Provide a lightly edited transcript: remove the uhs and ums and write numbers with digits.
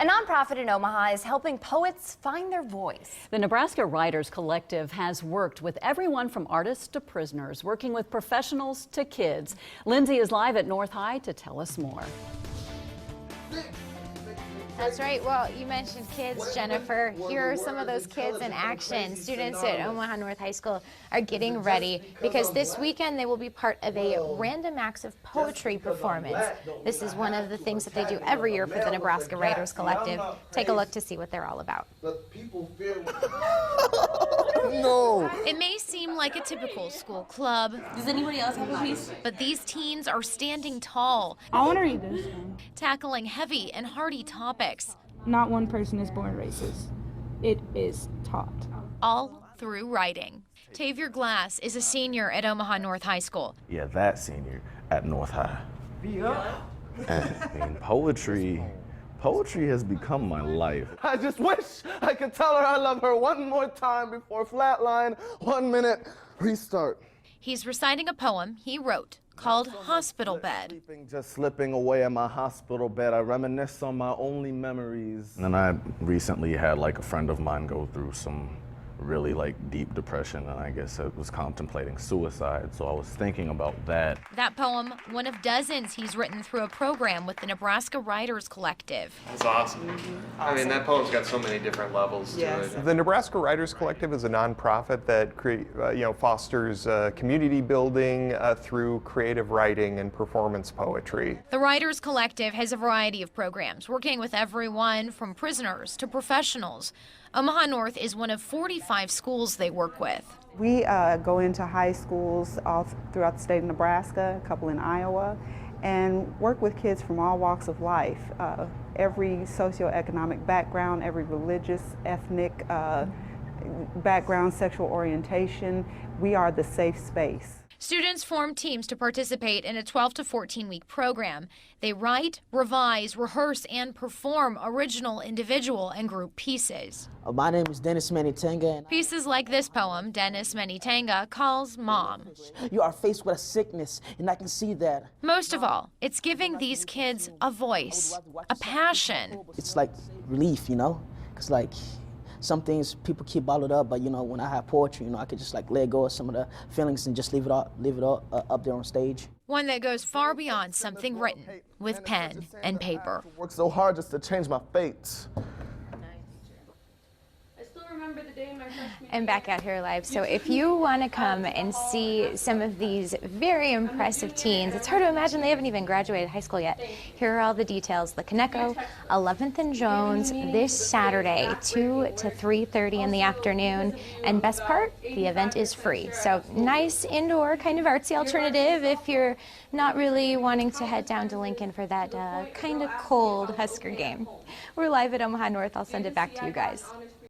A nonprofit in Omaha is helping poets find their voice. The Nebraska Writers Collective has worked with everyone from artists to prisoners, working with professionals to kids. Lindsay is live at North High to tell us more. That's right. Well, you mentioned kids, Jennifer. Here are some of those kids in action. Students at Omaha North High School are getting ready because this weekend they will be part of a random acts of poetry performance. This is one of the things that they do every year for the Nebraska Writers Collective. Take a look to see what they're all about. No. It may seem like a typical school club. Does anybody else have a piece? But these teens are standing tall. I want to read this one. Tackling heavy and hardy topics. Not one person is born racist. It is taught. All through writing. Tavier Glass is a senior at Omaha North High School. Yeah, that senior at North High. And, I mean, poetry has become my life. I just wish I could tell her I love her one more time before flatline. 1 minute, restart. He's reciting a poem he wrote called Hospital Bed. Just slipping away in my hospital bed, I reminisce on my only memories. And then I recently had like a friend of mine go through some really deep depression, and I guess I was contemplating suicide, so I was thinking about that. That poem, one of dozens he's written through a program with the Nebraska Writers Collective. It's awesome. I mean, that poem's got so many different levels to it. The Nebraska Writers Collective is a nonprofit that fosters community building through creative writing and performance poetry. The Writers Collective has a variety of programs, working with everyone from prisoners to professionals. Omaha North is one of 45 schools they work with. We go into high schools all throughout the state of Nebraska, a couple in Iowa, and work with kids from all walks of life. Every socioeconomic background, every religious, ethnic background, sexual orientation. We are the safe space. Students form teams to participate in a 12 to 14-week program. They write, revise, rehearse, and perform original individual and group pieces. My name is Dennis Manitanga. Pieces like this poem, Dennis Manitanga calls Mom. You are faced with a sickness, and I can see that. Most of all, it's giving these kids a voice, a passion. It's like relief, because some things people keep bottled up, but when I have poetry, I could just let go of some of the feelings and just leave it all up there on stage. One that goes far beyond something written with pen and paper. I worked so hard just to change my fate. I'm back out here live, so if you want to come and see some of these very impressive teens, it's hard to imagine they haven't even graduated high school yet. Here are all the details. The Coneco, 11th and Jones, this Saturday, 2 to 3:30 in the afternoon. And best part, the event is free. So nice indoor kind of artsy alternative if you're not really wanting to head down to Lincoln for that kind of cold Husker game. We're live at Omaha North. I'll send it back to you guys.